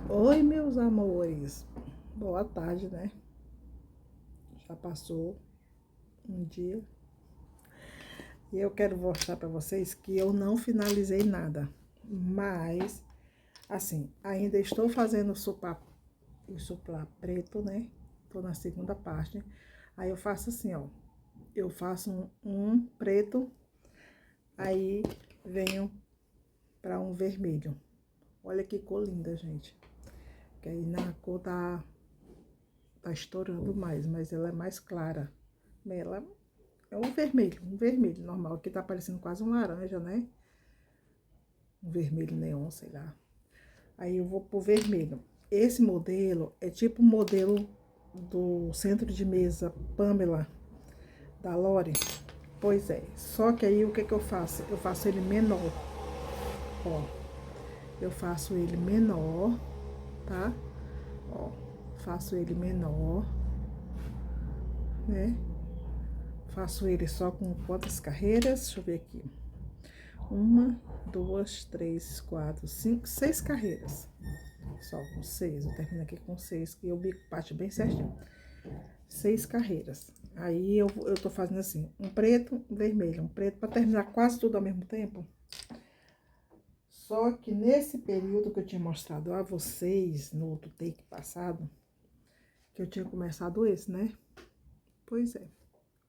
Oi, meus amores. Boa tarde, né? Já passou um dia. E eu quero mostrar pra vocês que eu não finalizei nada. Mas, assim, ainda estou fazendo o suplá preto, né? Tô na segunda parte. Aí eu faço assim, ó. Eu faço um preto, aí venho pra um vermelho. Olha que cor linda, gente. Que aí na cor tá estourando mais, mas ela é mais clara. Ela é um vermelho normal. Aqui tá parecendo quase um laranja, né? Um vermelho neon, sei lá. Aí eu vou pro vermelho. Esse modelo é tipo o modelo do centro de mesa Pamela, da Lore. Pois é, só que aí o que que eu faço? Eu faço ele menor, ó. Eu faço ele menor, tá? Ó, faço ele menor, né? Faço ele só com quantas carreiras? Deixa eu ver aqui. Uma, duas, três, quatro, cinco, seis carreiras. Só com seis. Eu termino aqui com seis, que o bico bate bem certinho. Seis carreiras. Aí eu tô fazendo assim, um preto, um vermelho, um preto, pra terminar quase tudo ao mesmo tempo. Só que nesse período que eu tinha mostrado a vocês, no outro take passado, que eu tinha começado esse, né? Pois é,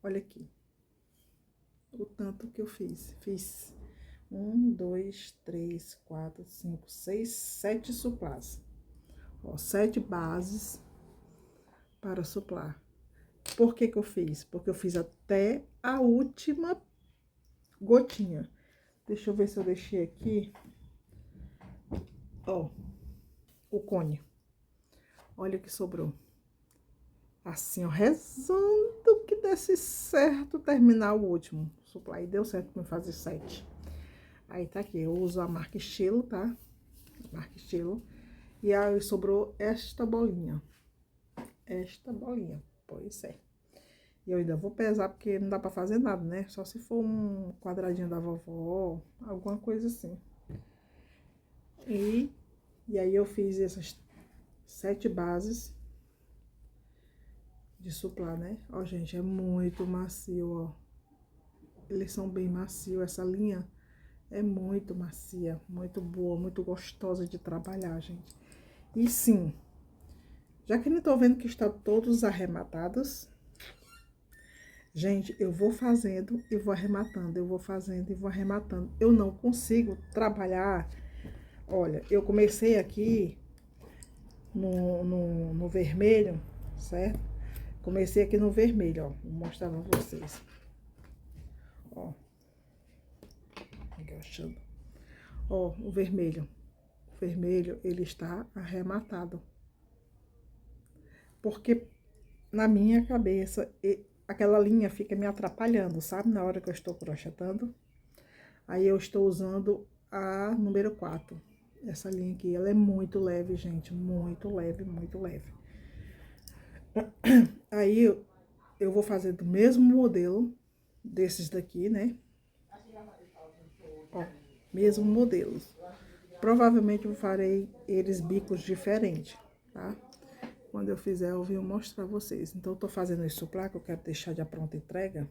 olha aqui. O tanto que eu fiz. Fiz 1, 2, 3, 4, 5, 6, 7 suplás. Ó, 7 bases para suplar. Por que que eu fiz? Porque eu fiz até a última gotinha. Deixa eu ver se eu deixei aqui. Ó, o cone. Olha o que sobrou. Assim, ó, rezando que desse certo terminar o último suplar. E deu certo pra eu fazer 7. Aí tá aqui, eu uso a marca Estilo, tá? Marca Estilo. E aí sobrou esta bolinha. Esta bolinha, pois é. E eu ainda vou pesar, porque não dá pra fazer nada, né? Só se for um quadradinho da vovó, alguma coisa assim. E aí eu fiz essas 7 bases de suplá, né? Ó, gente, é muito macio, ó. Eles são bem macios, essa linha é muito macia, muito boa, muito gostosa de trabalhar, gente. E sim, já que não tô vendo que estão todos arrematados, gente, eu vou fazendo e vou arrematando, eu vou fazendo e vou arrematando. Eu não consigo trabalhar. Olha, eu comecei aqui no vermelho, certo? Comecei aqui no vermelho, ó. Vou mostrar pra vocês. Ó. Encaixando. Ó, o vermelho. O vermelho, ele está arrematado. Porque na minha cabeça, aquela linha fica me atrapalhando, sabe? Na hora que eu estou crochetando. Aí eu estou usando a número 4. Essa linha aqui, ela é muito leve, gente. Muito leve, muito leve. Aí eu vou fazer do mesmo modelo desses daqui, né? Ó, mesmo modelo. Provavelmente eu farei eles bicos diferentes, tá? Quando eu fizer, eu venho mostrar a vocês. Então, eu tô fazendo esse suplá, que eu quero deixar de pronta entrega.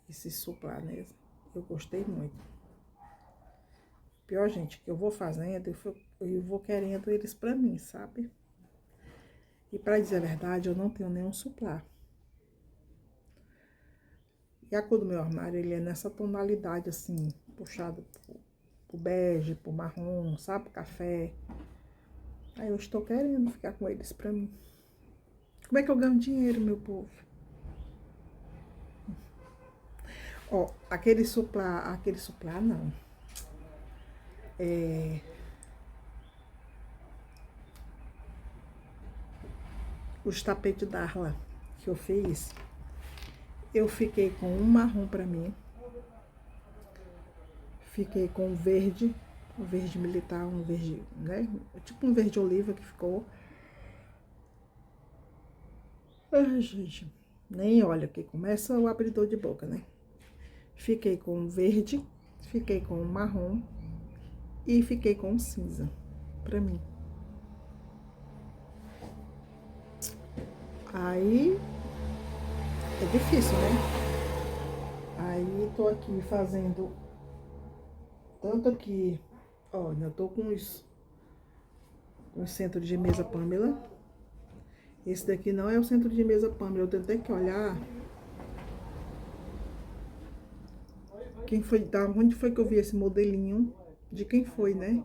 Esse suplá, né? Eu gostei muito. Pior, gente, que eu vou fazendo, eu vou querendo eles pra mim, sabe? E pra dizer a verdade, eu não tenho nenhum suplá. E a cor do meu armário, ele é nessa tonalidade, assim, puxado pro bege, pro marrom, sabe? Pro café. Aí eu estou querendo ficar com eles pra mim. Como é que eu ganho dinheiro, meu povo? Ó, aquele suplá não. Os tapetes Darla que eu fiz, eu fiquei com um marrom pra mim. Fiquei com um verde militar, um verde, né? Tipo um verde oliva que ficou. Ai, gente, nem olha que começa o abridor de boca, né? Fiquei com um verde, fiquei com um marrom e fiquei com um cinza. pra mim. Aí é difícil, né? Aí tô aqui fazendo tanto aqui, ó, ainda tô com os centros de mesa Pamela. Esse daqui não é o centro de mesa Pamela, eu tenho até que olhar quem foi, da onde foi que eu vi esse modelinho, de quem foi, né?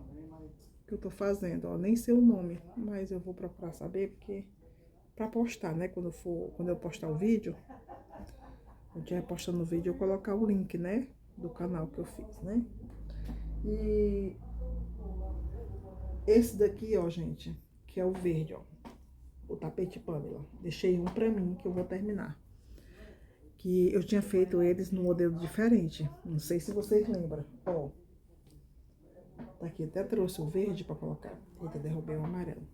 Que eu tô fazendo, ó, nem sei o nome, mas eu vou procurar saber, porque pra postar, né? Quando eu postar o vídeo, eu estiver postando o vídeo, eu colocar o link, né? Do canal que eu fiz, né? E esse daqui, ó, gente, que é o verde, ó, o tapete Pamela. Deixei um pra mim, que eu vou terminar. Que eu tinha feito eles num modelo diferente. Não sei se vocês lembram. Ó, tá aqui, até trouxe o verde pra colocar. Eita, derrubei o amarelo.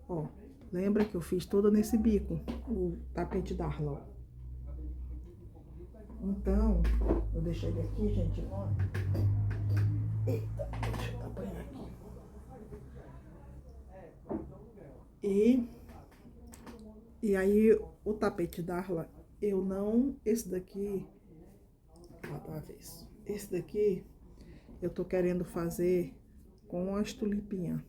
Ó, lembra que eu fiz toda nesse bico, o tapete Darla, ó. Então, eu deixei ele aqui, gente, ó. Eita, deixa eu apanhar aqui. E aí, o tapete Darla, eu não... Esse daqui... Ó, tá vez. Esse daqui, eu tô querendo fazer com as tulipinhas.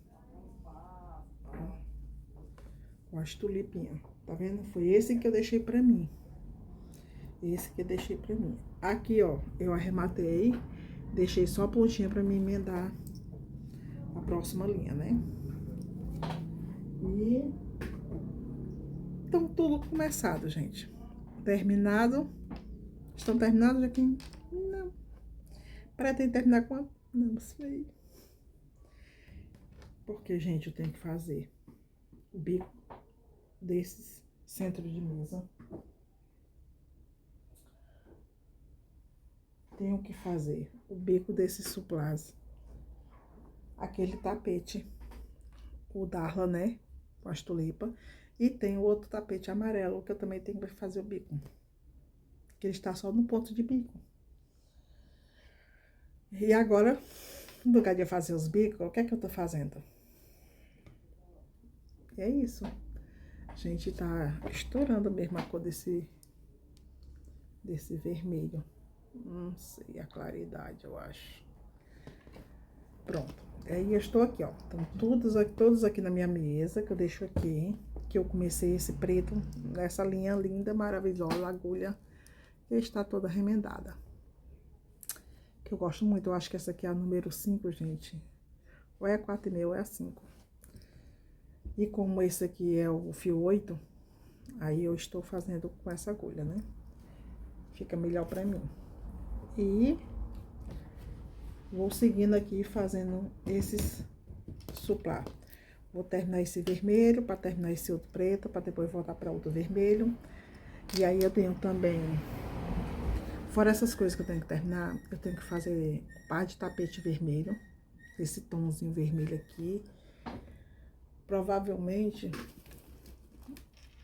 Com as tulipinhas. Tá vendo? Foi esse que eu deixei pra mim. Esse que eu deixei pra mim. Aqui, ó, eu arrematei. Deixei só a pontinha pra me emendar a próxima linha, né? E... Então, tudo começado, gente. Terminado. Estão terminados aqui? Não. Pretende terminar quando? Não sei. Porque, gente, eu tenho que fazer o bico desses centros de mesa. Tenho que fazer o bico desses suplás. Aquele tapete, o Darla, né? Com as tulipas. E tem o outro tapete amarelo, que eu também tenho que fazer o bico. Que ele está só no ponto de bico. E agora, no lugar de fazer os bicos, o que é que eu tô fazendo? E é isso. A gente tá estourando mesmo a cor desse vermelho. Não sei a claridade, eu acho. Pronto. Aí eu estou aqui, ó. Estão todos aqui na minha mesa, que eu deixo aqui. Que eu comecei esse preto nessa linha linda, maravilhosa, agulha. Que está toda remendada. Que eu gosto muito. Eu acho que essa aqui é a número 5, gente. Ou é a 4,5 ou é a 5. E como esse aqui é o fio 8, aí eu estou fazendo com essa agulha, né? Fica melhor pra mim. E vou seguindo aqui fazendo esses suplá. Vou terminar esse vermelho, para terminar esse outro preto, para depois voltar para outro vermelho. E aí eu tenho também, fora essas coisas que eu tenho que terminar, eu tenho que fazer um par de tapete vermelho, esse tomzinho vermelho aqui. Provavelmente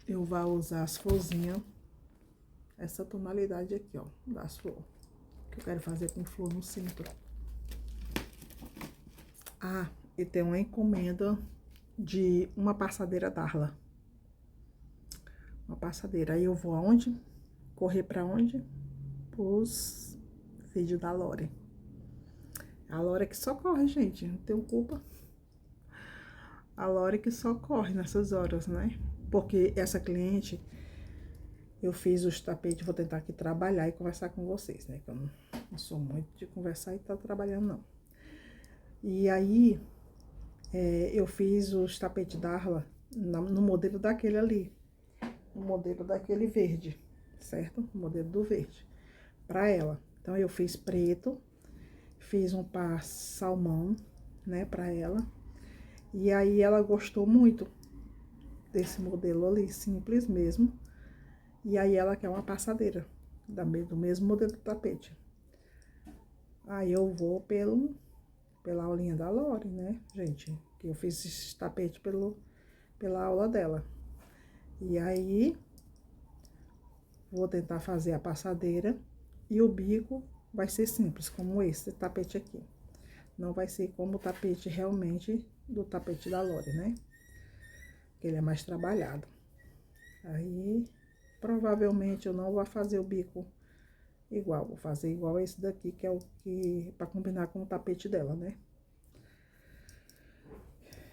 eu vou usar as florzinhas, essa tonalidade aqui, ó, das flores, que eu quero fazer com flor no centro. Ah, e tem uma encomenda de uma passadeira Darla. Uma passadeira. Aí eu vou aonde? Correr pra onde? Pros vídeos da Lore. A Lore que só corre, gente. Não tenho culpa. A Lore que só corre nessas horas, né? Porque essa cliente, eu fiz os tapetes, vou tentar aqui trabalhar e conversar com vocês, né? Que eu não sou muito de conversar e tá trabalhando, não. E aí, eu fiz os tapetes Darla no modelo daquele ali. No modelo daquele verde, certo? O modelo do verde. Pra ela. Então, eu fiz preto. Fiz um par salmão, né? Pra ela. E aí, ela gostou muito desse modelo ali, simples mesmo. E aí, ela quer uma passadeira do mesmo modelo do tapete. Aí, eu vou pela aulinha da Lore, né, gente? Que eu fiz esse tapete pela aula dela. E aí, vou tentar fazer a passadeira. E o bico vai ser simples, como esse tapete aqui. Não vai ser como o tapete realmente do tapete da Lore, né? Que ele é mais trabalhado. Aí, provavelmente eu não vou fazer o bico igual. Vou fazer igual esse daqui, que é o que... pra combinar com o tapete dela, né?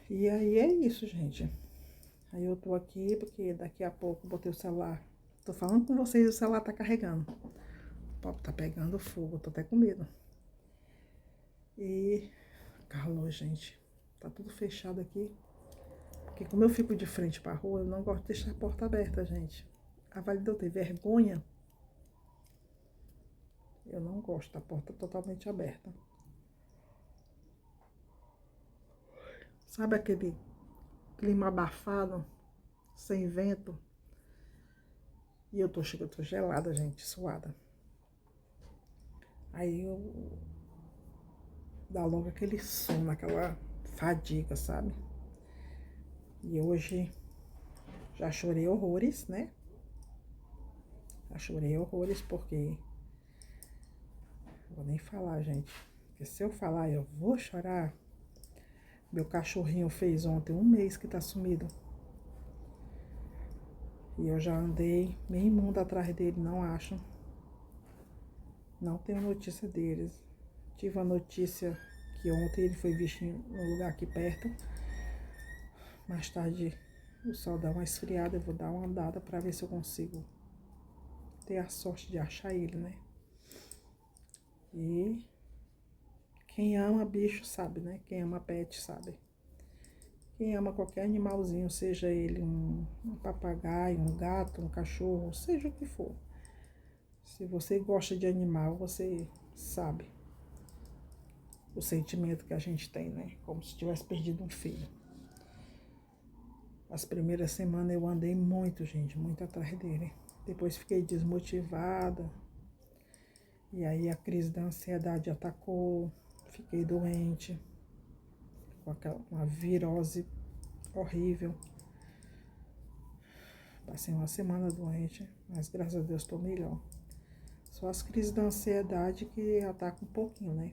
E aí é isso, gente. Aí eu tô aqui, porque daqui a pouco eu botei o celular. Tô falando com vocês e o celular tá carregando. O papo tá pegando fogo, tô até com medo. E... calor, gente. Tá tudo fechado aqui. Porque como eu fico de frente pra rua, eu não gosto de deixar a porta aberta, gente. A Validou tem vergonha. Eu não gosto da porta totalmente aberta. Sabe aquele clima abafado, sem vento? E eu tô gelada, gente, suada. Aí eu dá logo aquele sono, aquela fadiga, sabe? E hoje já chorei horrores, né? Já chorei horrores porque... vou nem falar, gente. Porque se eu falar, eu vou chorar. Meu cachorrinho fez ontem 1 mês que tá sumido. E eu já andei meio mundo atrás dele, não acho. Não tenho notícia deles. Tive a notícia que ontem ele foi visto em um lugar aqui perto. Mais tarde o sol dá uma esfriada, eu vou dar uma andada pra ver se eu consigo ter a sorte de achar ele, né? E quem ama bicho sabe, né? Quem ama pet sabe. Quem ama qualquer animalzinho, seja ele um papagaio, um gato, um cachorro, seja o que for. Se você gosta de animal, você sabe o sentimento que a gente tem, né? Como se tivesse perdido um filho. As primeiras semanas eu andei muito, gente, muito atrás dele. Depois fiquei desmotivada. E aí a crise da ansiedade atacou. Fiquei doente. Com uma virose horrível. Passei uma semana doente, mas graças a Deus estou melhor. Só as crises da ansiedade que atacam um pouquinho, né?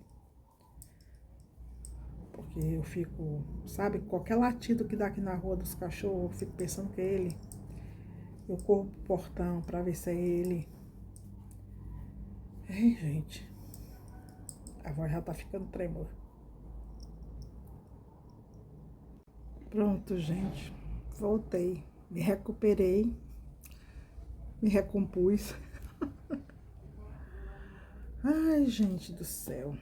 Porque eu fico, sabe, qualquer latido que dá aqui na rua dos cachorros, eu fico pensando que é ele. Eu corro pro portão pra ver se é ele. Ei, gente, a voz já tá ficando trêmula. Pronto, gente, voltei, me recuperei, me recompus. Ai, gente do céu.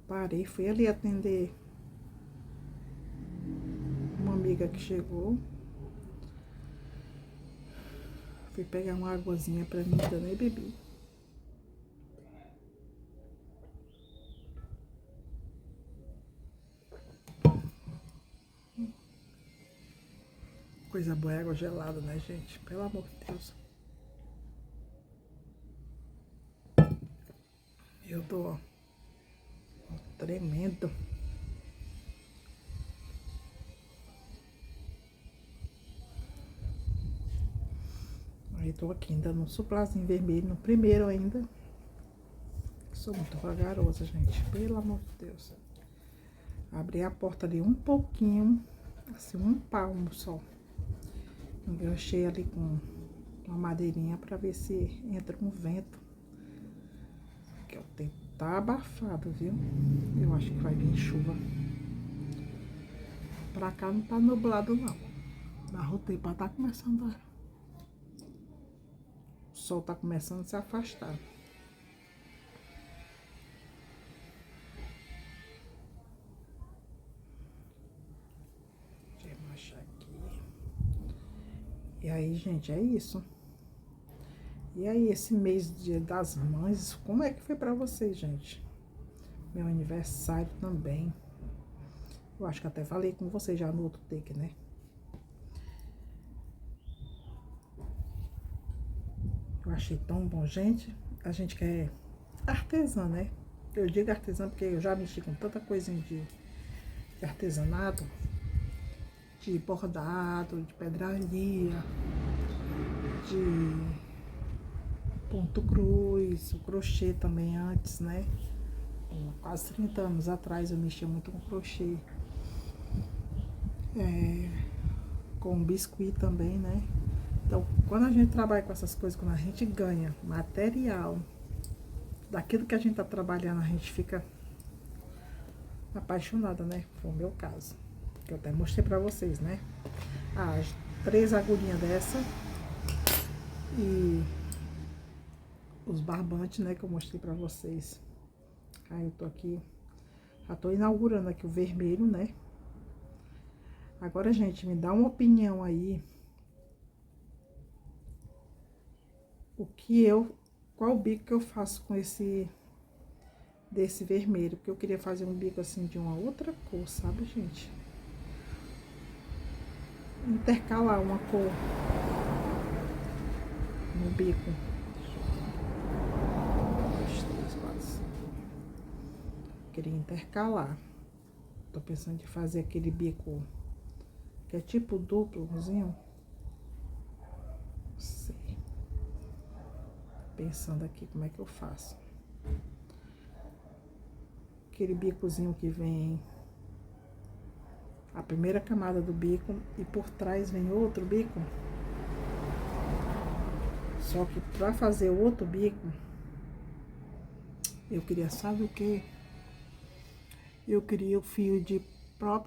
Parei, fui ali atender uma amiga que chegou. Fui pegar uma águazinha pra mim, eu nem bebi. Coisa boa é água gelada, né, gente? Pelo amor de Deus. Eu tô, ó, tremendo. Aí tô aqui ainda no suplazinho vermelho, no primeiro ainda. Sou muito vagarosa, gente. Pelo amor de Deus. Abri a porta ali um pouquinho, assim, um palmo só. Enganchei ali com uma madeirinha pra ver se entra um vento. Porque o tempo tá abafado, viu? Eu acho que vai vir chuva. Pra cá não tá nublado, não. Mas o tempo tá começando a... o sol tá começando a se afastar. Deixa eu achar aqui. E aí, gente, é isso. E aí, esse mês de Dia das Mães, como é que foi pra vocês, gente? Meu aniversário também. Eu acho que até falei com vocês já no outro take, né? Eu achei tão bom, gente. A gente que é artesã, né? Eu digo artesã porque eu já mexi com tanta coisinha de artesanato, de bordado, de pedraria, de ponto cruz, o crochê também antes, né? quase 30 anos atrás eu mexia muito com crochê, com biscuit também, né? Então, quando a gente trabalha com essas coisas, quando a gente ganha material daquilo que a gente tá trabalhando, a gente fica apaixonada, né? Foi o meu caso, que eu até mostrei pra vocês, né? As 3 agulhinhas dessa e os barbantes, né, que eu mostrei pra vocês. Aí eu tô aqui, já tô inaugurando aqui o vermelho, né? Agora, gente, me dá uma opinião aí. Qual bico que eu faço com desse vermelho? Porque eu queria fazer um bico assim de uma outra cor, sabe, gente? Intercalar uma cor no bico. 1, 2, 3, 4, 5. Queria intercalar. Tô pensando em fazer aquele bico que é tipo duplozinho. Não sei. Pensando aqui como é que eu faço. Aquele bicozinho que vem a primeira camada do bico e por trás vem outro bico. Só que pra fazer o outro bico, eu queria, sabe o que? Eu queria o fio de Prop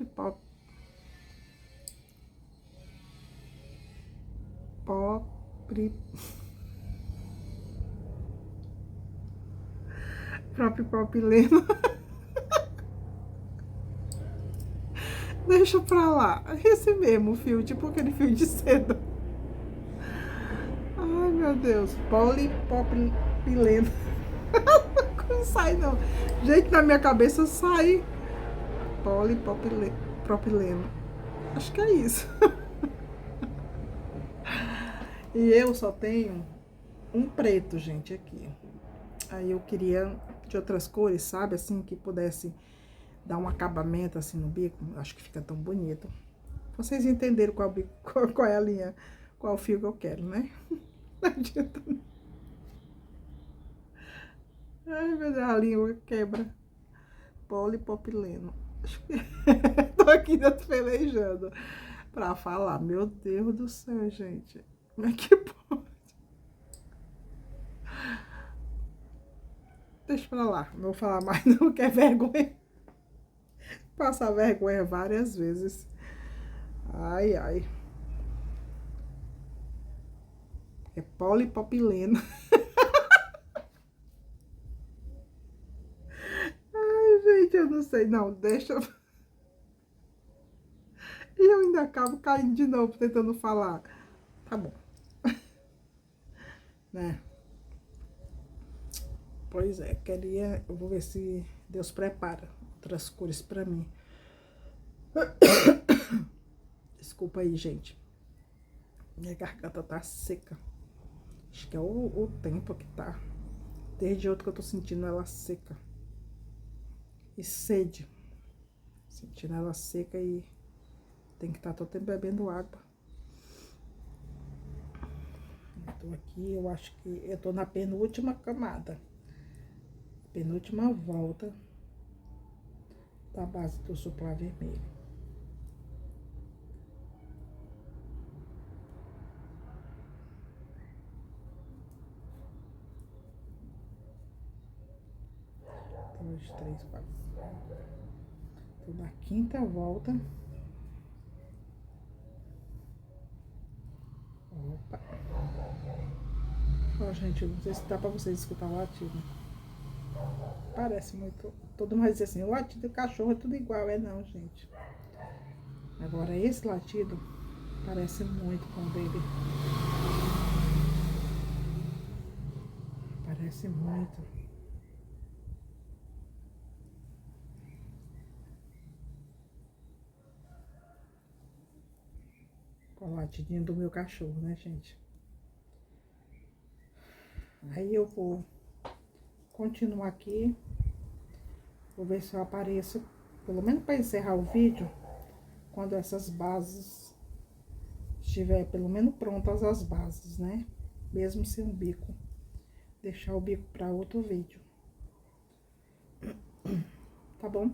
propileno. Deixa pra lá. Esse mesmo fio, tipo aquele fio de seda. Ai, meu Deus. Polipropileno. Não sai, não. Gente, na minha cabeça sai polipropileno. Acho que é isso. E eu só tenho um preto, gente, aqui. Aí eu queria de outras cores, sabe? Assim, que pudesse dar um acabamento assim no bico. Acho que fica tão bonito. Vocês entenderam qual é a linha, qual fio que eu quero, né? Não adianta. Ai, meu Deus, a língua quebra. Polipropileno. Tô aqui desfelejando pra falar. Meu Deus do céu, gente. Como é que pode? Deixa pra lá. Não vou falar mais não, que é vergonha. Passar vergonha várias vezes. Ai, ai. É polipropileno. Ai, gente, eu não sei. Não, deixa. E eu ainda acabo caindo de novo, tentando falar. Tá bom. Né? Pois é, queria... Eu vou ver se Deus prepara outras cores pra mim. Desculpa aí, gente. Minha garganta tá seca. Acho que é o tempo que tá. Desde outro que eu tô sentindo ela seca. E sede. Sentindo ela seca e tem que estar todo tempo bebendo água. Eu tô aqui, eu acho que eu tô na penúltima camada. Penúltima volta da base do suplá vermelho. Dois, três, quatro. Tô na quinta volta. Opa. Ó, gente, eu não sei se dá pra vocês escutar o latido. Parece muito. Todo mundo diz assim, o latido do cachorro é tudo igual. É não, gente. Agora, esse latido parece muito com o dele. Parece muito. Com o latidinho do meu cachorro, né, gente? Aí eu vou continuar aqui. Vou ver se eu apareço, pelo menos para encerrar o vídeo, quando essas bases estiver pelo menos prontas as bases, né? Mesmo sem o bico. Deixar o bico para outro vídeo. Tá bom?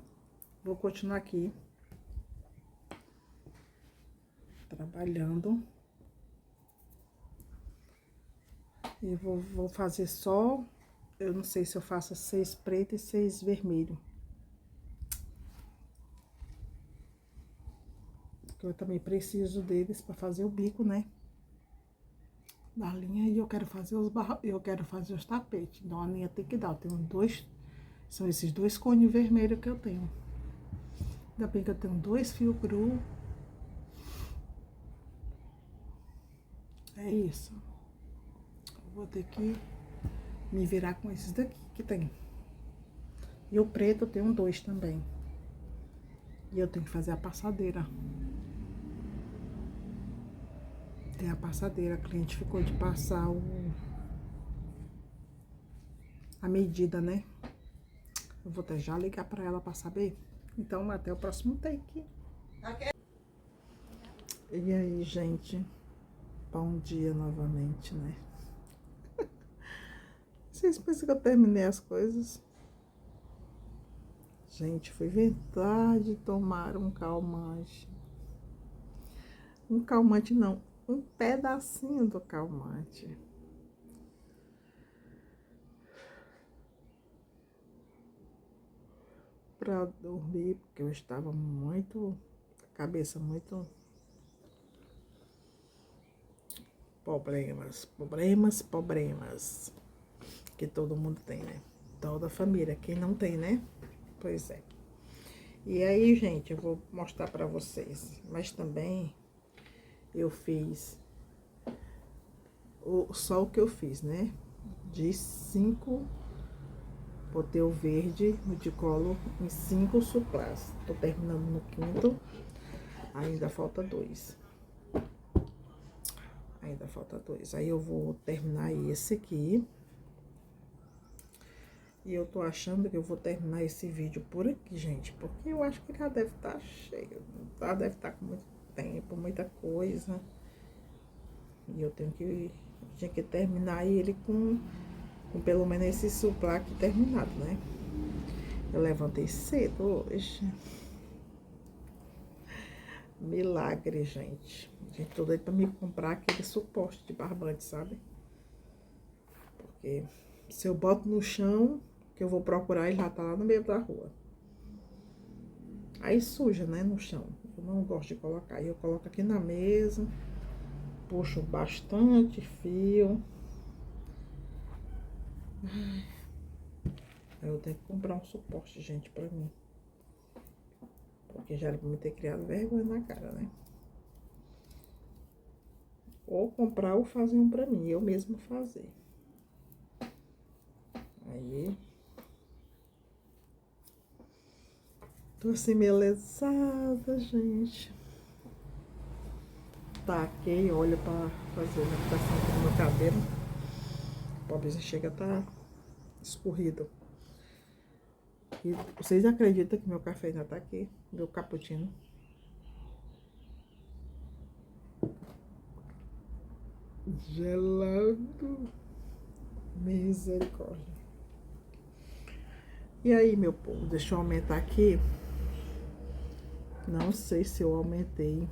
Vou continuar aqui trabalhando. E vou fazer só, eu não sei se eu faço 6 preto e 6 vermelho. Porque eu também preciso deles para fazer o bico, né? Da linha, e eu quero fazer os tapetes. Então a linha tem que dar. Eu tenho dois, são esses 2 cones vermelhos que eu tenho. Ainda bem que eu tenho 2 fios cru. É isso. Vou ter que me virar com esses daqui que tem. E o preto eu tenho 2 também. E eu tenho que fazer a passadeira. Tem a passadeira, a cliente ficou de passar a medida, né? Eu vou até já ligar pra ela pra saber. Então, até o próximo take. E aí, gente? Bom dia novamente, né? Vocês pensam que eu terminei as coisas? Gente, fui inventar de tomar um calmante. Um calmante não, um pedacinho do calmante. Pra dormir, porque eu estava muito, cabeça muito problemas que todo mundo tem, né? Toda a família, quem não tem, né? Pois é. E aí, gente, eu vou mostrar pra vocês, mas também eu fiz só o que eu fiz, né? De 5, botei o verde no de colo em 5 suplás. Tô terminando no 5º, ainda falta 2. Ainda falta 2. Aí eu vou terminar esse aqui. E eu tô achando que eu vou terminar esse vídeo por aqui, gente. Porque eu acho que já deve estar cheio. Já deve estar com muito tempo, muita coisa. E eu tinha que terminar ele com pelo menos esse suplá aqui terminado, né? Eu levantei cedo hoje. Milagre, gente. Gente, tô doida pra me comprar aquele suporte de barbante, sabe? Porque se eu boto no chão, que eu vou procurar, ele já tá lá no meio da rua. Aí suja, né, no chão. Eu não gosto de colocar. Aí eu coloco aqui na mesa, puxo bastante fio. Aí eu tenho que comprar um suporte, gente, pra mim. Porque já era pra me ter criado vergonha na cara, né? Ou comprar ou fazer um pra mim, eu mesmo fazer. Aí... tô assim, meio lesada, gente. Taquei óleo pra fazer a adaptação aqui no meu cabelo. O pobrezinho chega a tá escorrido. E vocês acreditam que meu café ainda tá aqui? Meu cappuccino. Gelado. Misericórdia. E aí, meu povo, deixa eu aumentar aqui. Não sei se eu aumentei.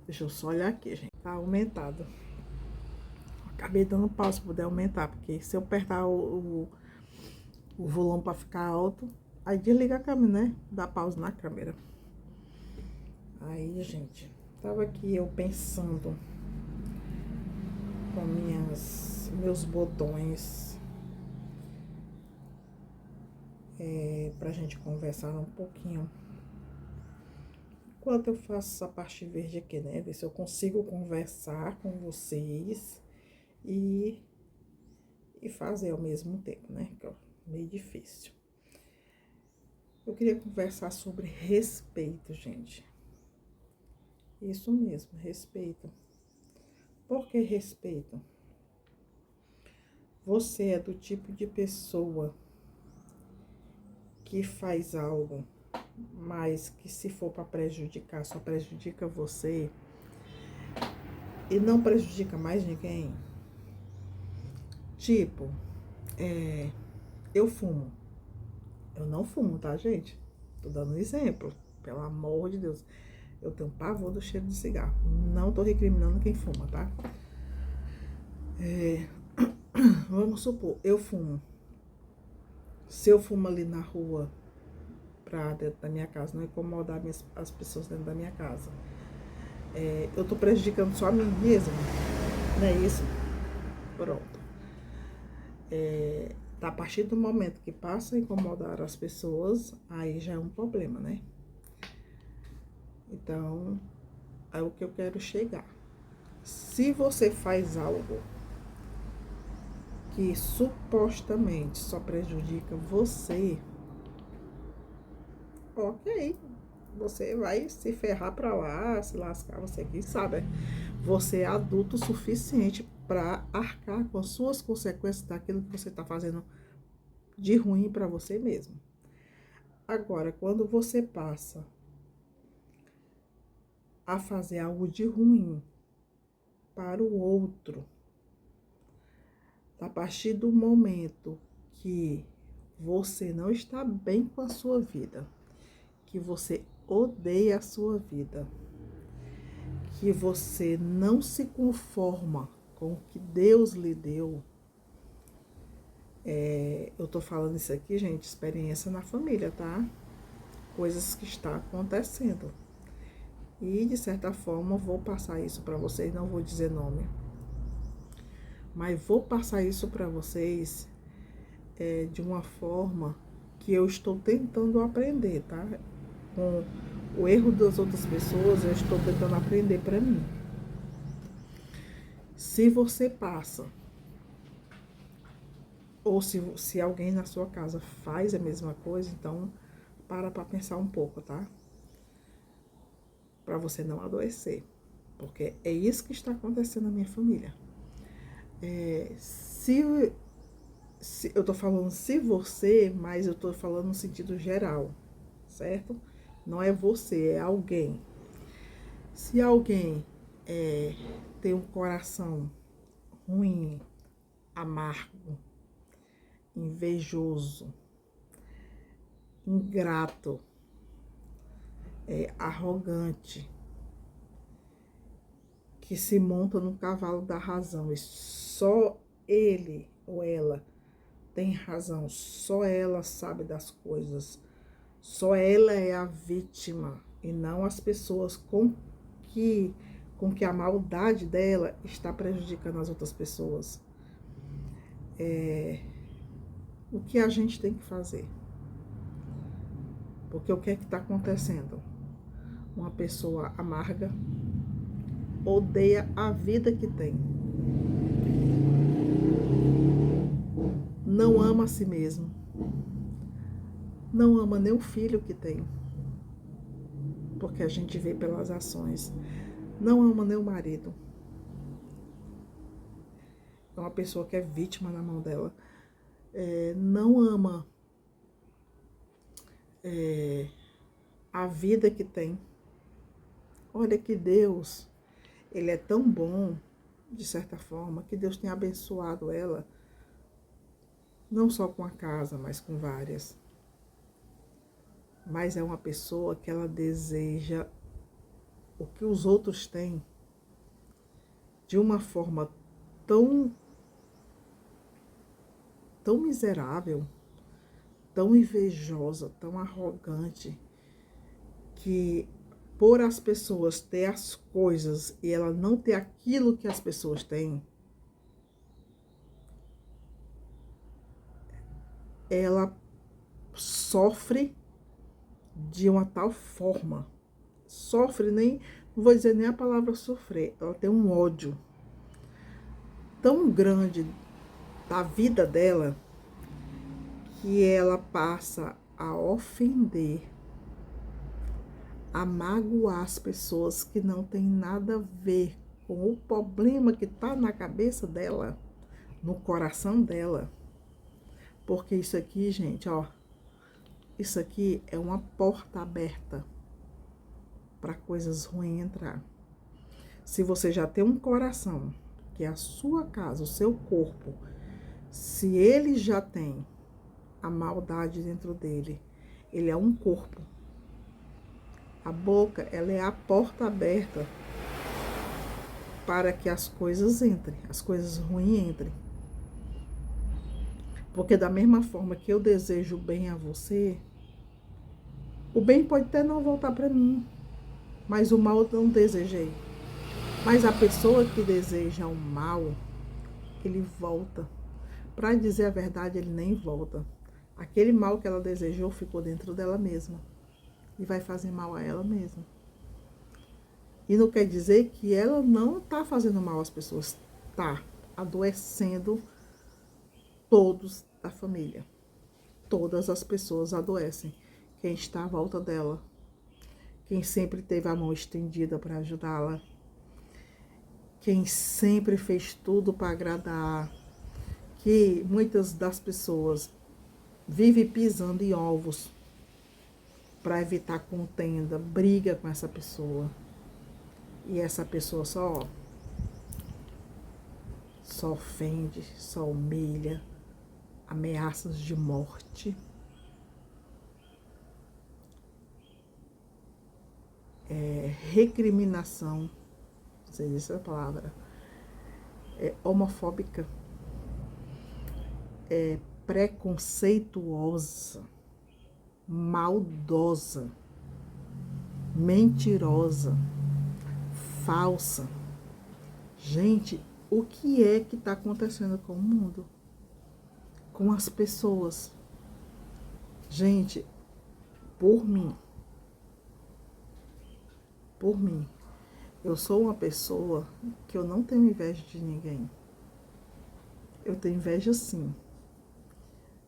Deixa eu só olhar aqui, gente. Tá aumentado. Acabei dando pausa pra poder aumentar, porque se eu apertar o volume pra ficar alto, aí desliga a câmera, né? Dá pausa na câmera. Aí, gente, tava aqui eu pensando com meus botões pra gente conversar um pouquinho. Enquanto eu faço essa parte verde aqui, né? Ver se eu consigo conversar com vocês e fazer ao mesmo tempo, né? Que é meio difícil. Eu queria conversar sobre respeito, gente. Isso mesmo, respeito. Por que respeito? Você é do tipo de pessoa que faz algo, mas que se for para prejudicar, só prejudica você e não prejudica mais ninguém? Tipo, eu fumo. Eu não fumo, tá, gente? Tô dando um exemplo. Pelo amor de Deus. Eu tenho pavor do cheiro de cigarro. Não tô recriminando quem fuma, tá? Vamos supor, eu fumo. Se eu fumo ali na rua, pra dentro da minha casa, não incomodar as pessoas dentro da minha casa, eu tô prejudicando só a mim mesma, não é isso? Pronto. A partir do momento que passa a incomodar as pessoas, aí já é um problema, né? Então, é o que eu quero chegar. Se você faz algo que supostamente só prejudica você, ok, você vai se ferrar pra lá, se lascar, você quem sabe. Você é adulto o suficiente para arcar com as suas consequências daquilo que você tá fazendo de ruim pra você mesmo. Agora, quando você passa a fazer algo de ruim para o outro, a partir do momento que você não está bem com a sua vida, que você odeia a sua vida, que você não se conforma com o que Deus lhe deu, eu tô falando isso aqui, gente, experiência na família, tá? Coisas que está acontecendo. E, de certa forma, vou passar isso para vocês, não vou dizer nome. Mas vou passar isso para vocês de uma forma que eu estou tentando aprender, tá? Com o erro das outras pessoas, eu estou tentando aprender para mim. Se você passa, ou se alguém na sua casa faz a mesma coisa, então para pensar um pouco, tá? Para você não adoecer. Porque é isso que está acontecendo na minha família. Se eu tô falando se você, mas eu tô falando no sentido geral, certo? Não é você, é alguém. Se alguém tem um coração ruim, amargo, invejoso, ingrato, arrogante, que se monta no cavalo da razão e só ele ou ela tem razão, só ela sabe das coisas, só ela é a vítima e não as pessoas com que a maldade dela está prejudicando as outras pessoas. O que a gente tem que fazer? Porque o que é que está acontecendo? Uma pessoa amarga odeia a vida que tem. Não ama a si mesmo. Não ama nem o filho que tem. Porque a gente vê pelas ações. Não ama nem o marido. É uma pessoa que é vítima na mão dela. Não ama a vida que tem. Olha que Deus, Ele é tão bom, de certa forma, que Deus tem abençoado ela, não só com a casa, mas com várias. Mas é uma pessoa que ela deseja o que os outros têm de uma forma tão miserável, tão invejosa, tão arrogante, que por as pessoas ter as coisas e ela não ter aquilo que as pessoas têm, ela sofre de uma tal forma. Sofre, não vou dizer nem a palavra sofrer, ela tem um ódio tão grande da vida dela que ela passa a ofender, a magoar as pessoas que não tem nada a ver com o problema que está na cabeça dela, no coração dela. Porque isso aqui, gente, ó, isso aqui é uma porta aberta para coisas ruins entrar. Se você já tem um coração, que é a sua casa, o seu corpo, se ele já tem a maldade dentro dele. Ele é um corpo. A boca, ela é a porta aberta para que as coisas entrem, as coisas ruins entrem. Porque da mesma forma que eu desejo bem a você, o bem pode até não voltar para mim, mas o mal eu não desejei. Mas a pessoa que deseja o mal, ele volta. Para dizer a verdade, ele nem volta. Aquele mal que ela desejou ficou dentro dela mesma. E vai fazer mal a ela mesma. E não quer dizer que ela não está fazendo mal às pessoas. Está adoecendo todos da família. Todas as pessoas adoecem. Quem está à volta dela. Quem sempre teve a mão estendida para ajudá-la. Quem sempre fez tudo para agradar. Que muitas das pessoas vivem pisando em ovos para evitar contenda, briga com essa pessoa. E essa pessoa só ofende, só humilha, ameaças de morte. Recriminação, não sei se é a palavra, homofóbica, preconceituosa, maldosa, mentirosa, falsa. Gente, o que é que está acontecendo com o mundo? Com as pessoas? Gente, por mim, eu sou uma pessoa que eu não tenho inveja de ninguém. Eu tenho inveja, sim,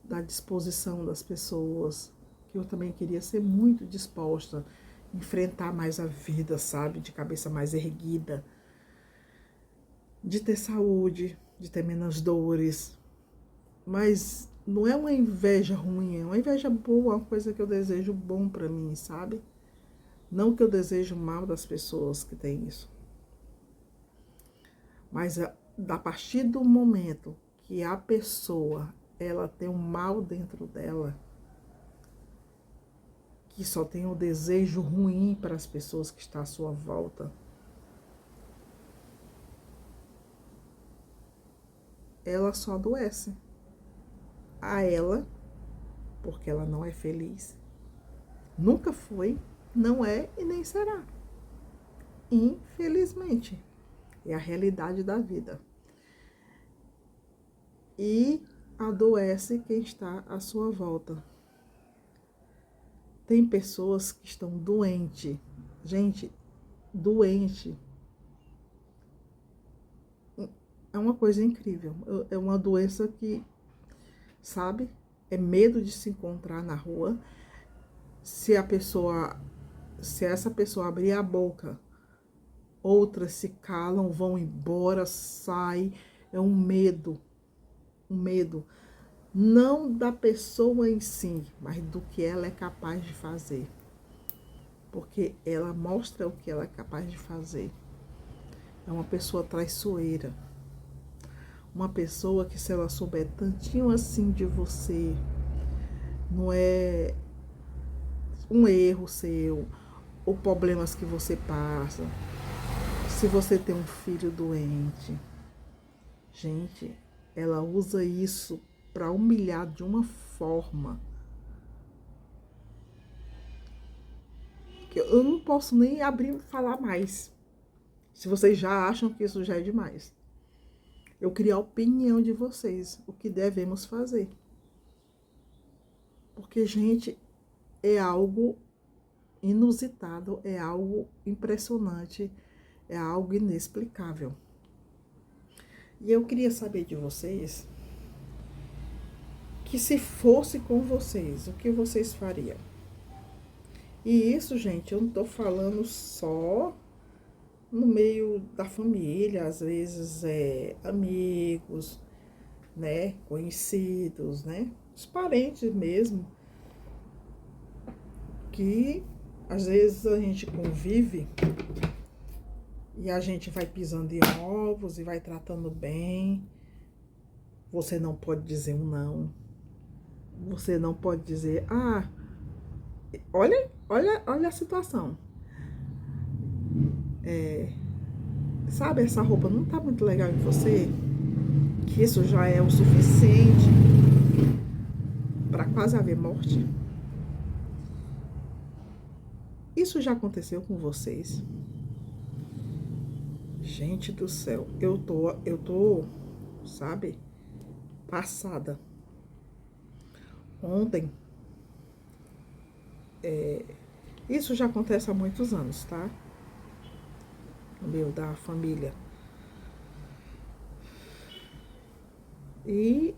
da disposição das pessoas, que eu também queria ser muito disposta a enfrentar mais a vida, sabe? De cabeça mais erguida, de ter saúde, de ter menos dores. Mas não é uma inveja ruim, é uma inveja boa, uma coisa que eu desejo bom pra mim, sabe? Não que eu desejo mal das pessoas que têm isso. Mas a partir do momento que a pessoa, ela tem um mal dentro dela, que só tem um desejo ruim para as pessoas que estão à sua volta, ela só adoece. A ela, porque ela não é feliz. Nunca foi, não é e nem será. Infelizmente. É a realidade da vida. E adoece quem está à sua volta. Tem pessoas que estão doentes. Gente, doente é uma coisa incrível. É uma doença que, sabe, é medo de se encontrar na rua. Se essa pessoa abrir a boca, outras se calam, vão embora, saem. É um medo. Um medo. Não da pessoa em si, mas do que ela é capaz de fazer. Porque ela mostra o que ela é capaz de fazer. É uma pessoa traiçoeira. Uma pessoa que, se ela souber tantinho assim de você, não é um erro seu, ou problemas que você passa, se você tem um filho doente, gente, ela usa isso para humilhar de uma forma que eu não posso nem abrir e falar mais. Se vocês já acham que isso já é demais. Eu queria a opinião de vocês, o que devemos fazer. Porque, gente, é algo inusitado, é algo impressionante, é algo inexplicável. E eu queria saber de vocês que, se fosse com vocês, o que vocês fariam? E isso, gente, eu não tô falando só no meio da família, às vezes amigos, né, conhecidos, né, os parentes mesmo, que às vezes a gente convive e a gente vai pisando em ovos e vai tratando bem. Você não pode dizer um não. Você não pode dizer, olha a situação. Sabe, essa roupa não tá muito legal em você, que isso já é o suficiente para quase haver morte. Isso já aconteceu com vocês? Gente do céu, eu tô, sabe, passada. Ontem, isso já acontece há muitos anos, tá? No meio da família. E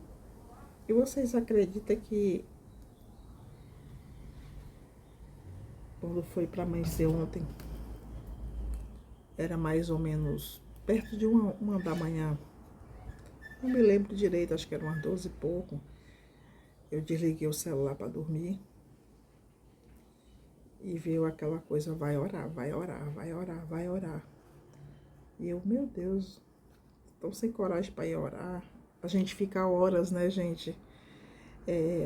vocês acreditam que quando foi para amanhecer ontem, era mais ou menos perto de uma da manhã. Não me lembro direito, acho que era umas 12 e pouco. Eu desliguei o celular para dormir. E veio aquela coisa, vai orar, vai orar, vai orar, vai orar. E eu, meu Deus, tô sem coragem para ir orar. A gente fica horas, né, gente?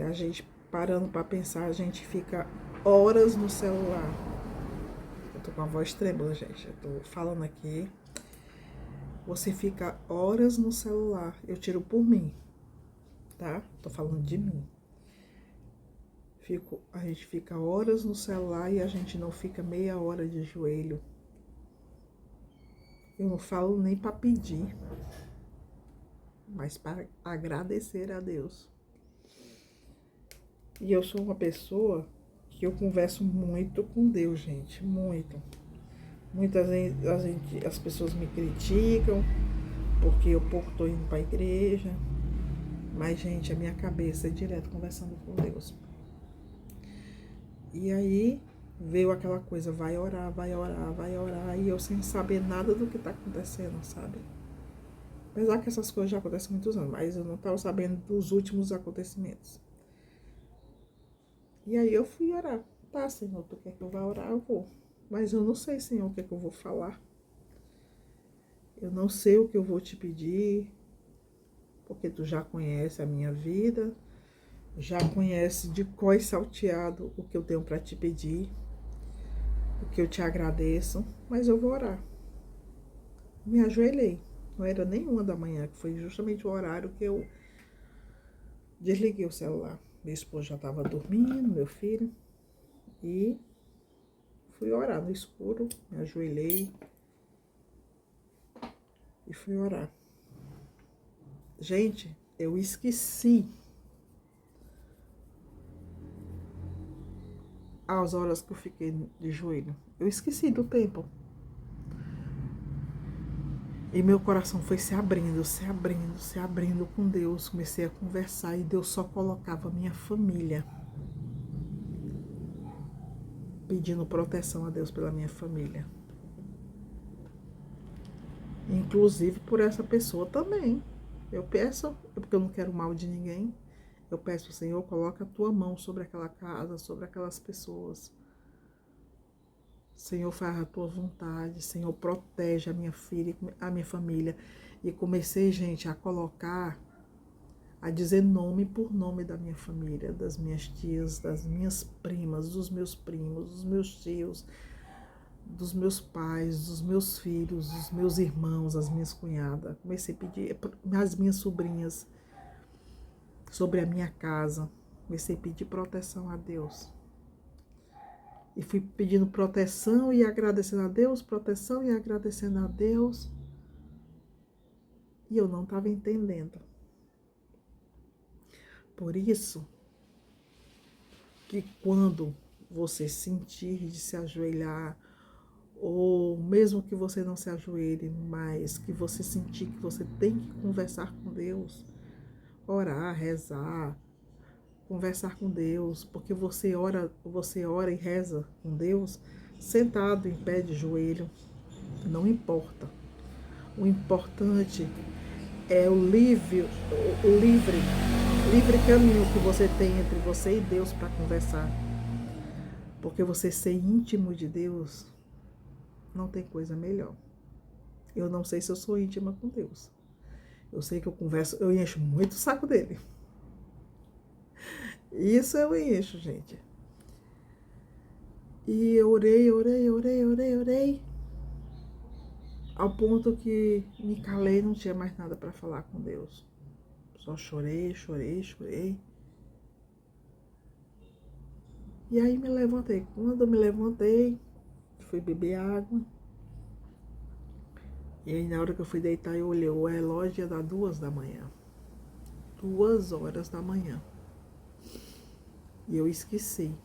A gente parando para pensar, a gente fica horas no celular. Eu tô com a voz trêmula, gente. Eu tô falando aqui. Você fica horas no celular. Eu tiro por mim, tá? Tô falando de mim. A gente fica horas no celular e a gente não fica meia hora de joelho. Eu não falo nem para pedir, mas para agradecer a Deus. E eu sou uma pessoa que eu converso muito com Deus, gente, muito. Muitas vezes as pessoas me criticam porque eu pouco tô indo para a igreja, mas, gente, a minha cabeça é direto conversando com Deus. E aí veio aquela coisa, vai orar, vai orar, vai orar, e eu sem saber nada do que tá acontecendo, sabe? Apesar que essas coisas já acontecem há muitos anos, mas eu não estava sabendo dos últimos acontecimentos. E aí eu fui orar. Tá, Senhor, tu quer que eu vá orar? Eu vou. Mas eu não sei, Senhor, o que é que eu vou falar. Eu não sei o que eu vou te pedir, porque tu já conhece a minha vida, já conhece de cós salteado o que eu tenho para te pedir, o que eu te agradeço, mas eu vou orar. Me ajoelhei. Não era nem 1 da manhã, que foi justamente o horário que eu desliguei o celular. Meu esposo já estava dormindo, meu filho, e fui orar no escuro, me ajoelhei e fui orar. Gente, eu esqueci as horas que eu fiquei de joelho. Eu esqueci do tempo. E meu coração foi se abrindo, se abrindo, se abrindo com Deus. Comecei a conversar e Deus só colocava minha família. Pedindo proteção a Deus pela minha família. Inclusive por essa pessoa também. Eu peço, porque eu não quero mal de ninguém. Eu peço, Senhor, coloca a tua mão sobre aquela casa, sobre aquelas pessoas. Senhor, faz a tua vontade. Senhor, protege a minha filha, a minha família. E comecei, gente, a colocar, a dizer nome por nome da minha família, das minhas tias, das minhas primas, dos meus primos, dos meus tios, dos meus pais, dos meus filhos, dos meus irmãos, as minhas cunhadas. Comecei a pedir às minhas sobrinhas sobre a minha casa. Comecei a pedir proteção a Deus. E fui pedindo proteção e agradecendo a Deus, proteção e agradecendo a Deus. E eu não estava entendendo. Por isso que quando você sentir de se ajoelhar, ou mesmo que você não se ajoelhe, mas que você sentir que você tem que conversar com Deus, orar, rezar, conversar com Deus, porque você ora e reza com Deus, sentado, em pé de joelho, não importa. O importante é o livre caminho que você tem entre você e Deus para conversar. Porque você ser íntimo de Deus, não tem coisa melhor. Eu não sei se eu sou íntima com Deus. Eu sei que eu converso, eu encho muito o saco dele. Isso eu encho, gente. E eu orei, orei, orei, orei, orei. Ao ponto que me calei, não tinha mais nada para falar com Deus. Só chorei, chorei, chorei. E aí me levantei. Quando eu me levantei, fui beber água. E aí na hora que eu fui deitar, eu olhei o relógio, ia dar 2 da manhã. 2 horas da manhã. E eu esqueci.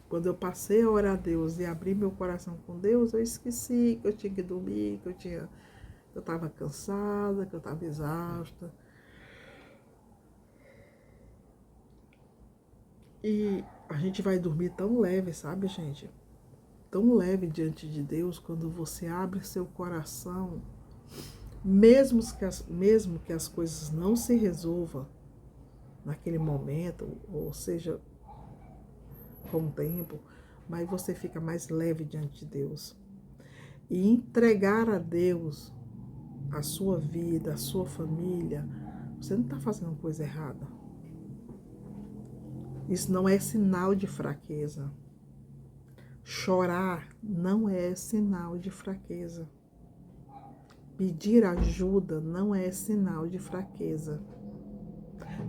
Quando eu passei a orar a Deus e abri meu coração com Deus, eu esqueci que eu tinha que dormir, que eu estava cansada, que eu estava exausta. E a gente vai dormir tão leve, sabe, gente? Tão leve diante de Deus quando você abre seu coração, mesmo que as coisas não se resolvam naquele momento, ou seja, com o tempo, mas você fica mais leve diante de Deus. E entregar a Deus a sua vida, a sua família, você não está fazendo coisa errada. Isso não é sinal de fraqueza. Chorar não é sinal de fraqueza. Pedir ajuda não é sinal de fraqueza.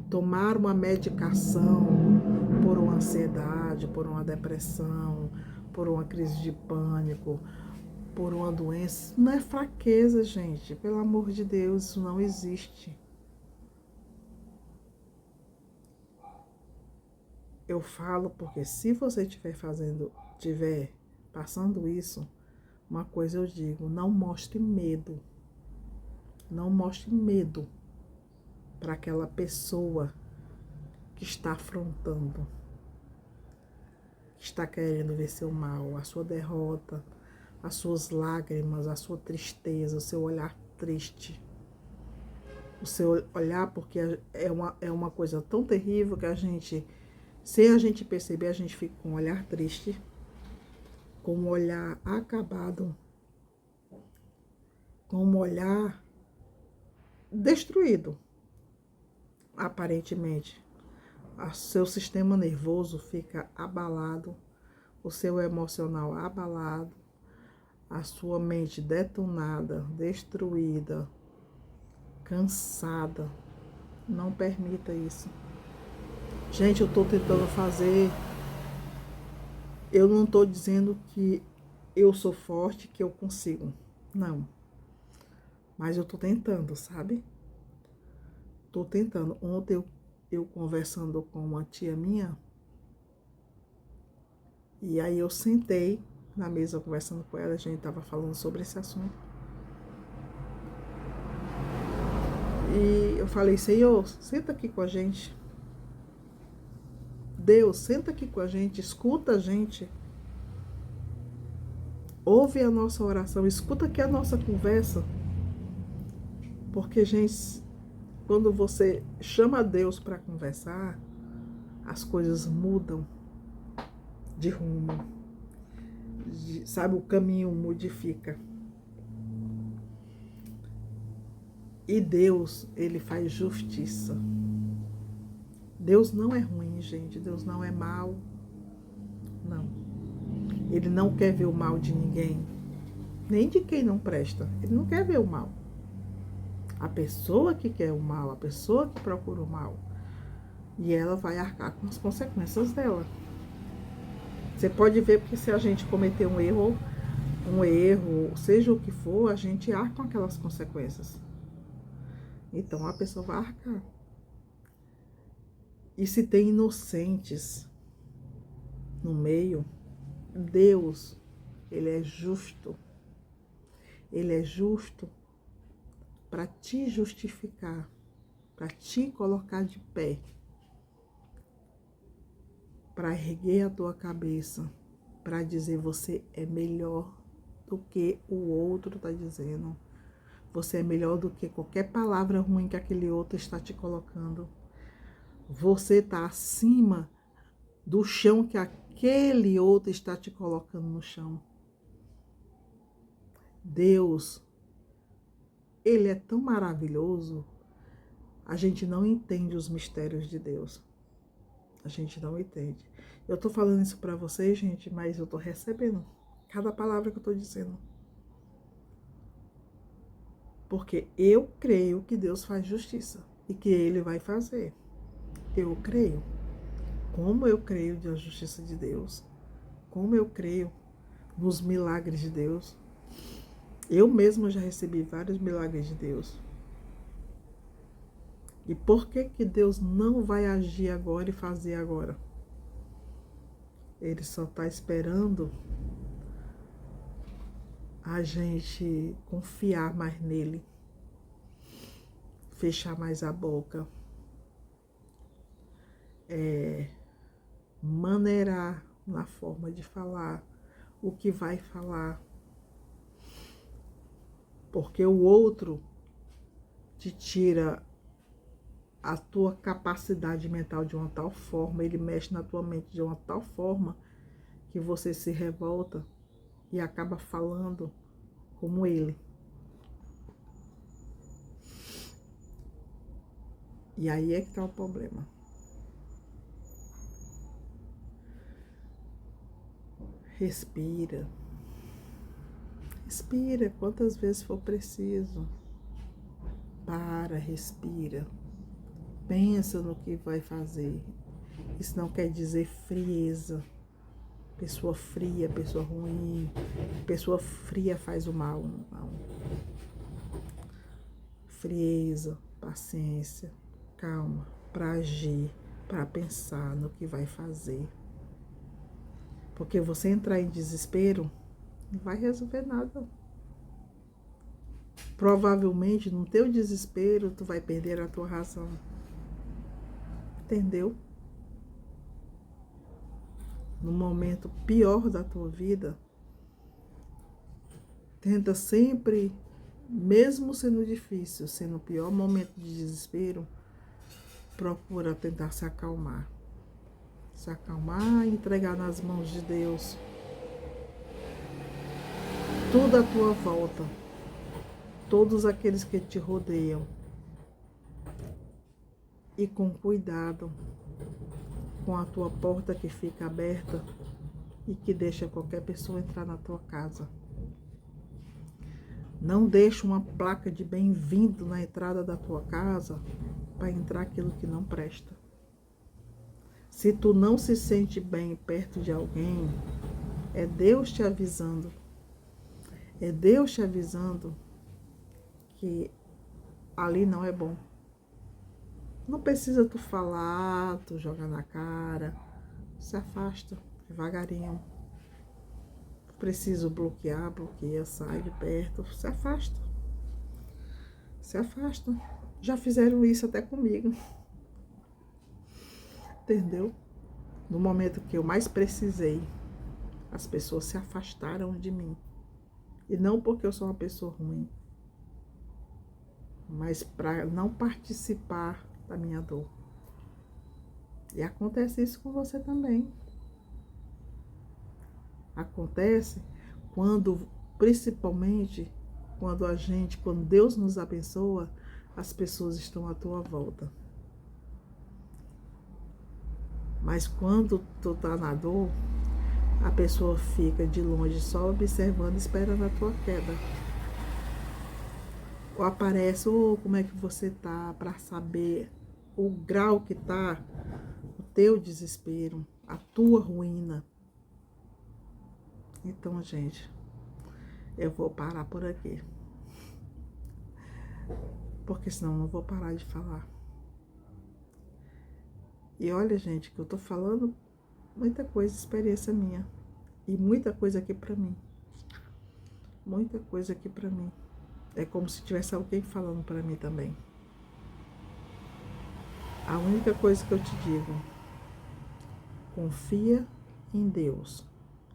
Tomar uma medicação por uma ansiedade, por uma depressão, por uma crise de pânico, por uma doença, não é fraqueza, gente. Pelo amor de Deus, isso não existe. Eu falo porque se você estiver passando isso, uma coisa eu digo, não mostre medo. Não mostre medo para aquela pessoa que está afrontando, que está querendo ver seu mal, a sua derrota, as suas lágrimas, a sua tristeza, o seu olhar triste. O seu olhar, porque é uma coisa tão terrível que a gente, sem a gente perceber, a gente fica com um olhar triste, com um olhar acabado, com um olhar destruído, aparentemente. O seu sistema nervoso fica abalado, o seu emocional abalado, a sua mente detonada, destruída, cansada. Não permita isso. Gente, eu estou tentando fazer. Eu não estou dizendo que eu sou forte, que eu consigo. Não. Mas eu estou tentando, sabe? Estou tentando. Ontem eu conversando com uma tia minha, e aí eu sentei na mesa conversando com ela, a gente estava falando sobre esse assunto. E eu falei, Senhor, senta aqui com a gente. Deus, senta aqui com a gente, escuta a gente. Ouve a nossa oração, escuta aqui a nossa conversa. Porque, gente, quando você chama Deus para conversar, as coisas mudam de rumo. Sabe, o caminho modifica. E Deus, ele faz justiça. Deus não é ruim, gente. Deus não é mau. Não. Ele não quer ver o mal de ninguém. Nem de quem não presta. Ele não quer ver o mal. A pessoa que quer o mal, a pessoa que procura o mal. E ela vai arcar com as consequências dela. Você pode ver porque se a gente cometer um erro, seja o que for, a gente arca com aquelas consequências. Então a pessoa vai arcar. E se tem inocentes no meio, Deus, ele é justo. Ele é justo para te justificar, para te colocar de pé, para erguer a tua cabeça, para dizer você é melhor do que o outro está dizendo. Você é melhor do que qualquer palavra ruim que aquele outro está te colocando. Você está acima do chão que aquele outro está te colocando no chão. Deus, ele é tão maravilhoso, a gente não entende os mistérios de Deus. A gente não entende. Eu tô falando isso pra vocês, gente, mas eu tô recebendo cada palavra que eu tô dizendo. Porque eu creio que Deus faz justiça e que Ele vai fazer. Eu creio. Como eu creio na justiça de Deus, como eu creio nos milagres de Deus. Eu mesma já recebi vários milagres de Deus. E por que que Deus não vai agir agora e fazer agora? Ele só está esperando a gente confiar mais nele, fechar mais a boca, maneirar na forma de falar, o que vai falar. Porque o outro te tira a tua capacidade mental de uma tal forma, ele mexe na tua mente de uma tal forma que você se revolta e acaba falando como ele. E aí é que está o problema. Respira. Respira quantas vezes for preciso. Para, respira. Pensa no que vai fazer. Isso não quer dizer frieza. Pessoa fria, pessoa ruim. Pessoa fria faz o mal. Não. Frieza, paciência, calma, para agir, para pensar no que vai fazer. Porque você entrar em desespero não vai resolver nada. Provavelmente no teu desespero tu vai perder a tua razão. Entendeu? No momento pior da tua vida, tenta sempre, mesmo sendo difícil, sendo o pior momento de desespero, procura tentar se acalmar. Se acalmar e entregar nas mãos de Deus tudo à tua volta, todos aqueles que te rodeiam. E com cuidado, com a tua porta que fica aberta e que deixa qualquer pessoa entrar na tua casa. Não deixa uma placa de bem-vindo na entrada da tua casa para entrar aquilo que não presta. Se tu não se sente bem perto de alguém, é Deus te avisando. É Deus te avisando que ali não é bom. Não precisa tu falar, tu jogar na cara. Se afasta devagarinho. Preciso bloquear, bloqueia, sai de perto, se afasta. Se afasta. Já fizeram isso até comigo. Entendeu? No momento que eu mais precisei, as pessoas se afastaram de mim. E não porque eu sou uma pessoa ruim, mas para não participar da minha dor. E acontece isso com você também. Acontece quando, principalmente, quando Deus nos abençoa, as pessoas estão à tua volta. Mas quando tu tá na dor, a pessoa fica de longe só observando, esperando a tua queda. Ou aparece, como é que você tá, para saber o grau que tá o teu desespero, a tua ruína. Então, gente, eu vou parar por aqui. Porque senão eu não vou parar de falar. E olha, gente, que eu tô falando muita coisa, experiência minha. E muita coisa aqui pra mim. Muita coisa aqui pra mim. É como se tivesse alguém falando pra mim também. A única coisa que eu te digo, confia em Deus.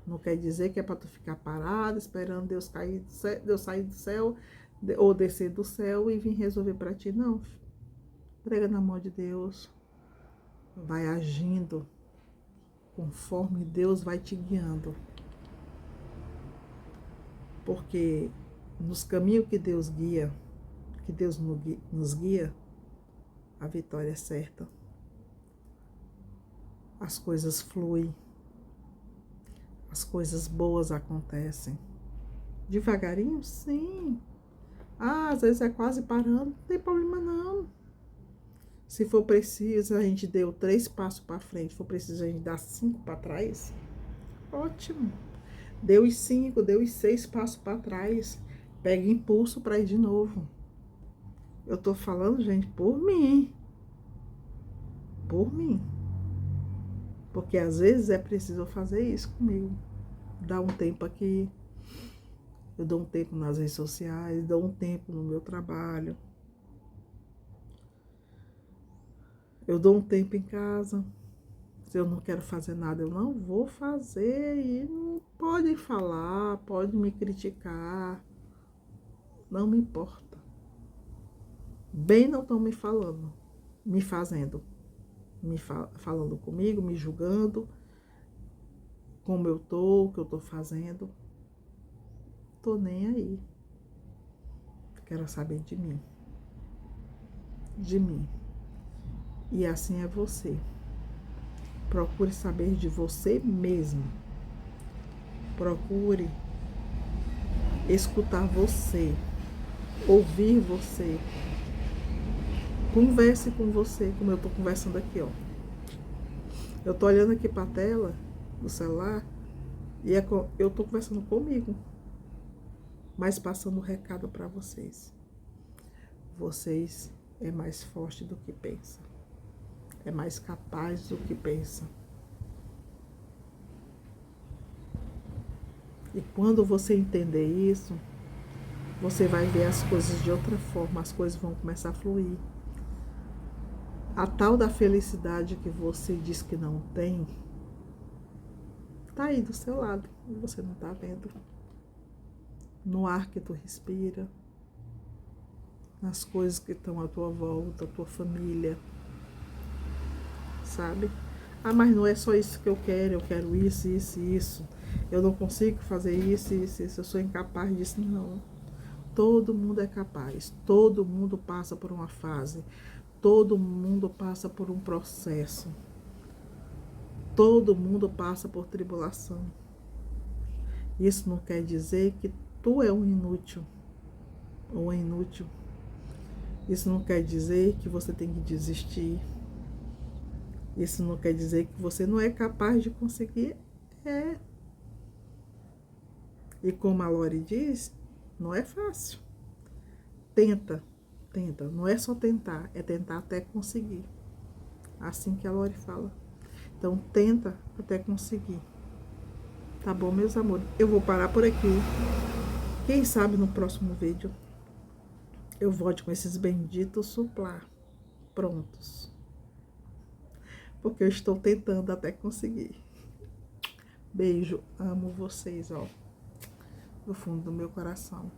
Não quer dizer que é para tu ficar parado, esperando Deus cair do céu, Deus sair do céu, ou descer do céu e vir resolver para ti. Não. Entrega na mão de Deus. Vai agindo conforme Deus vai te guiando. Porque nos caminhos que Deus guia, que Deus nos guia, a vitória é certa. as coisas fluem, as coisas boas acontecem. Devagarinho, sim. Ah, às vezes é quase parando, não tem problema não. Se for preciso, a gente deu 3 passos para frente, se for preciso a gente dar 5 para trás, ótimo. Deu os 5, deu os 6 passos para trás, pega impulso para ir de novo. Eu tô falando, gente, por mim. Por mim. Porque às vezes é preciso fazer isso comigo. Dar um tempo aqui. Eu dou um tempo nas redes sociais, dou um tempo no meu trabalho. Eu dou um tempo em casa. Se eu não quero fazer nada, eu não vou fazer. E não podem falar, podem me criticar. Não me importa. Bem não estão me falando, me fazendo. Falando comigo, me julgando. Como eu tô, o que eu tô fazendo. Tô nem aí. Quero saber de mim. De mim. E assim é você. Procure saber de você mesmo. Procure escutar você. Ouvir você. Converse com você, como eu tô conversando aqui, ó. Eu tô olhando aqui pra tela do celular e eu tô conversando comigo. Mas passando um recado para vocês. Vocês é mais forte do que pensa. É mais capaz do que pensa. E quando você entender isso, você vai ver as coisas de outra forma, as coisas vão começar a fluir. A tal da felicidade que você diz que não tem, tá aí do seu lado e você não tá vendo. No ar que tu respira, nas coisas que estão à tua volta, a tua família, sabe? Ah, mas não é só isso que eu quero isso, isso e isso. Eu não consigo fazer isso, isso, isso, eu sou incapaz disso, não. Todo mundo é capaz, todo mundo passa por uma fase, todo mundo passa por um processo, todo mundo passa por tribulação. Isso não quer dizer que tu é um inútil ou é inútil. Isso não quer dizer que você tem que desistir. Isso não quer dizer que você não é capaz de conseguir. É. E como a Lori diz, não é fácil. Tenta, tenta. Não é só tentar, é tentar até conseguir. Assim que a Lori fala. Então, tenta até conseguir. Tá bom, meus amores? Eu vou parar por aqui. Quem sabe no próximo vídeo eu volte com esses benditos suplá prontos. Porque eu estou tentando até conseguir. Beijo, amo vocês, ó. Do fundo do meu coração.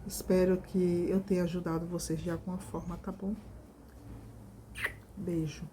Espero que eu tenha ajudado vocês de alguma forma, tá bom? Beijo.